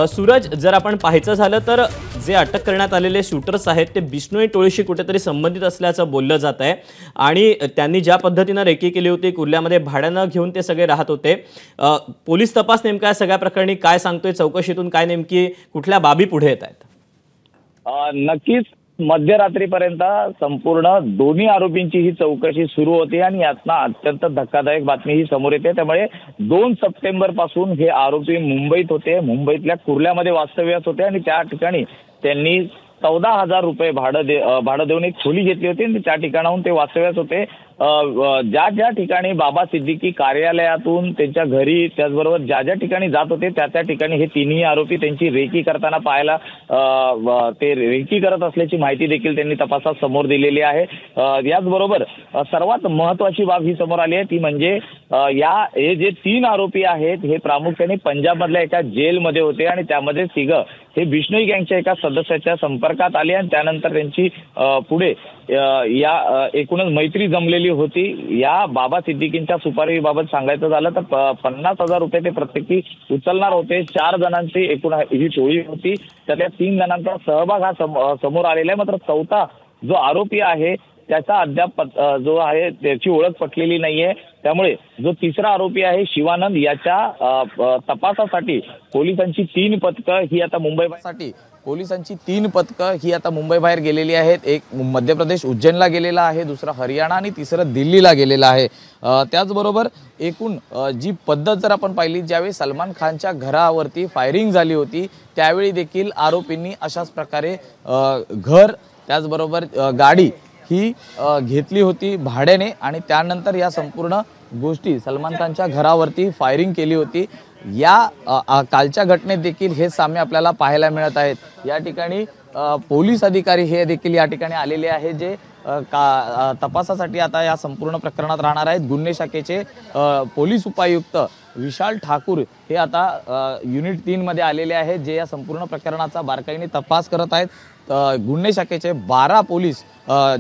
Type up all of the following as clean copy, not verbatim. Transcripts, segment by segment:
सूरज, जर आपण पाहायचं झालं तर जे अटक करण्यात आलेले शूटर्स आहेत ते बिश्नोई टोळीशी कुठेतरी संबंधित असल्याचं बोललं जात आहे आणि त्यांनी ज्या पद्धतीनं रेकी केली होती, कुर्ल्यामध्ये भाड्यानं घेऊन ते सगळे राहत होते। पोलीस तपास नेमका या सगळ्या प्रकरणी काय सांगतोय, चौकशीतून काय नेमकी कुठल्या बाबी पुढे येत आहेत? नक्कीच मध्यरात्रीपर्यंत संपूर्ण दोन्ही आरोपींची ही चौकशी सुरू होती आणि यातनं अत्यंत धक्कादायक बातमी ही समोर येते। त्यामुळे 2 सप्टेंबर पासून हे आरोपी मुंबईत होते, मुंबईतल्या कुर्ल्यामध्ये वास्तव्यास होते आणि त्या ठिकाणी त्यांनी 14,000 रुपये भाडं देऊन एक खोली घेतली होती आणि त्या ठिकाणाहून ते वास्तव्यास होते। ज्या ज्या ठिकाणी बाबा सिद्दीकी कार्यालयातून त्यांच्या घरी, त्याचबरोबर ज्या ज्या ठिकाणी जात होते त्या ठिकाणी हे तिन्ही आरोपी त्यांची रेकी करताना पाहायला ते रेकी करत असल्याची माहिती देखील त्यांनी तपासात समोर दिलेली आहे। याचबरोबर सर्वात महत्त्वाची बाब ही समोर आली आहे ती म्हणजे हे जे 3 आरोपी आहेत हे प्रामुख्याने पंजाबमधल्या एका जेलमध्ये होते आणि त्यामध्ये तिघं हे बिश्नोई गँगच्या एका सदस्याच्या संपर्कात आले आणि त्यानंतर त्यांची पुढे या एकूणच मैत्री जमलेली होती। या बाबा सिद्दीकींच्या सुपारीबाबत सांगायचं झालं तर 50,000 रुपये ते प्रत्येकी उचलणार होते। 4 जणांची एकूण ही टोळी होती, त्यातल्या 3 जणांचा सहभाग हा समोर आलेला आहे। मात्र चौथा जो आरोपी आहे त्याचा अद्याप जो आहे त्याची ओळख पटलेली नाहीये। त्यामुळे जो तिसरा आरोपी आहे शिवानंद याच्या तपासासाठी पोलिसांची 3 पथकं ही आता मुंबई बाहेर गेलेली आहेत। एक मध्य प्रदेश उज्जैनला गेलेला आहे, दुसरा हरियाणा आणि तिसरं दिल्लीला गेलेला आहे। त्याचबरोबर एकूण जी पद्धत जर आपण पाहिली, ज्यावेळी सलमान खानच्या घरावरती फायरिंग झाली होती त्यावेळी देखील आरोपींनी अशाच प्रकारे घर त्याचबरोबर गाडी ही घेतली होती भाड्याने आणि त्यानंतर या संपूर्ण गोष्टी सलमान खानच्या घरावरती फायरिंग केली होती। या कालच्या घटनेत देखील हे साम्य आपल्याला पाहायला मिळत आहेत। या ठिकाणी पोलीस अधिकारी हे देखील या ठिकाणी आलेले आहेत जे तपासासाठी आता या संपूर्ण प्रकरणात राहणार आहेत। गुन्हे शाखेचे पोलीस उपायुक्त विशाल ठाकूर हे आता युनिट 3 मध्ये आलेले आहेत जे या संपूर्ण प्रकरणाचा बारकाईने तपास करत आहेत। गुन्हे शाखेचे 12 पोलीस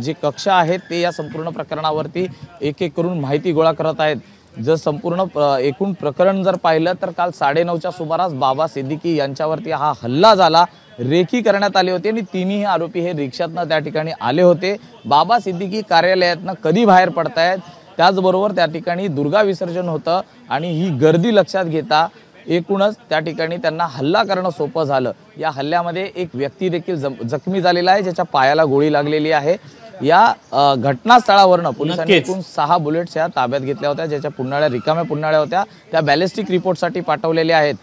जे कक्ष आहेत ते या संपूर्ण प्रकरणावरती एक एक करून माहिती गोळा करत आहेत। जर संपूर्ण एकूण प्रकरण जर पाहिलं तर काल 9:30च्या सुमारास बाबा सिद्दीकी यांच्यावरती हा हल्ला झाला, रेकी करण्यात आली होती आणि तिन्ही आरोपी हे रिक्षातनं त्या ठिकाणी आले होते। बाबा सिद्दीकी कार्यालयातनं कधी बाहेर पडतायत, त्याचबरोबर त्या ठिकाणी दुर्गा विसर्जन होतं आणि ही गर्दी लक्षात घेता एकूणच त्या ठिकाणी त्यांना हल्ला करणं सोपं झालं। या हल्ल्यामध्ये एक व्यक्ती देखील जखमी झालेला आहे ज्याच्या पायाला गोळी लागलेली आहे। या घटनास्थळावरनं पोलिसांनी एकूण 6 बुलेट्स या ताब्यात घेतल्या होत्या, ज्याच्या पुन्हाळ्या रिकाम्या पुन्हाळ्या होत्या, त्या बॅलिस्टिक रिपोर्टसाठी पाठवलेल्या आहेत।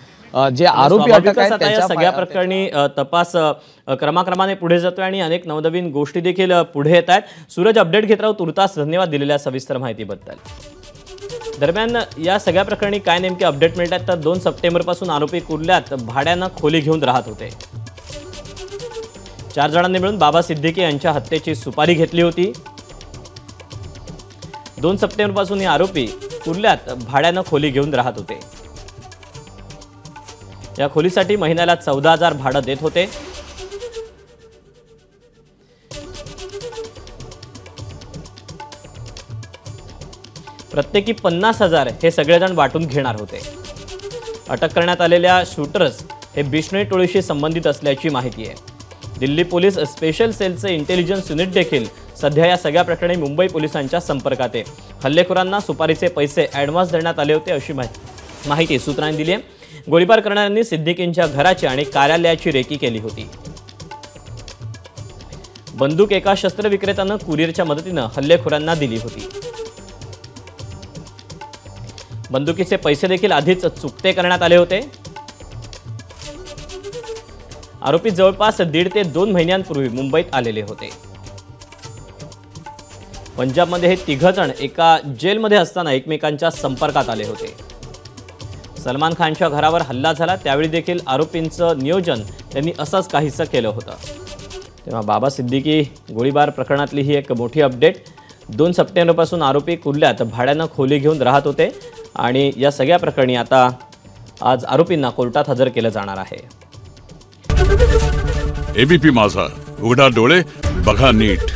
जे आरोपी अटक आहेत त्याच्या सगळ्या प्रकरणी तपास क्रमाक्रमाने पुढे जातोय आणि अनेक नवनवीन गोष्टी देखील पुढे येत आहेत। सूरज, अपडेट घेत राहू, तुर्तास धन्यवाद दिलेल्या सविस्तर माहितीबद्दल। दरम्यान या सगळ्या प्रकरणी काय नेमके अपडेट मिळतात तर 2 सप्टेंबर पासून आरोपी कुर्ल्यात भाड्यानं खोली घेऊन राहत होते। 4 जणांनी मिळून बाबा सिद्दीकी यांच्या हत्येची सुपारी घेतली होती। 2 सप्टेंबर पासून हे आरोपी कुर्ल्यात भाड्यानं खोली घेऊन राहत होते। या खोलीसाठी महिन्याला 14,000 भाडं देत होते। प्रत्येकी 50,000 हे सगळेजण वाटून घेणार होते। अटक करण्यात आलेल्या शूटर्स हे बिश्नोई टोळीशी संबंधित असल्याची माहिती आहे। दिल्ली पोलीस स्पेशल सेलचे इंटेलिजन्स युनिट देखील सध्या या सगळ्या प्रकरणी मुंबई पोलिसांच्या संपर्कात आहे। हल्लेखोरांना सुपारीचे पैसे ॲडव्हान्स देण्यात आले होते अशी माहिती सूत्रांनी दिली आहे। गोळीबार करणाऱ्यांनी सिद्दीकींच्या घराची आणि कार्यालयाची रेकी केली होती। बंदूक एका शस्त्रविक्रेत्यानं कुरिअरच्या मदतीनं हल्लेखोरांना दिली होती। बंदुकीचे पैसे देखील आधीच चुकते करण्यात आले होते। आरोपी जवळपास 1.5 ते 2 महिन्यांपूर्वी मुंबईत आलेले होते। पंजाबमध्ये हे 3 जण एका जेलमध्ये असताना एकमेकांच्या संपर्कात आले होते। सलमान खानच्या घरावर हल्ला झाला त्यावेळी देखील आरोपींचं नियोजन त्यांनी असंच काहीसं केलं होतं। तेव्हा बाबा सिद्दीकी गोळीबार प्रकरणातली ही एक मोठी अपडेट। 2 सप्टेंबरपासून आरोपी कुर्ल्यात भाड्यानं खोली घेऊन राहत होते आणि या सगळ्या प्रकरणी आता आज आरोपींना कोर्टात हजर केलं जाणार आहे। एबीपी माझा, उघडा डोळे बघा नीट।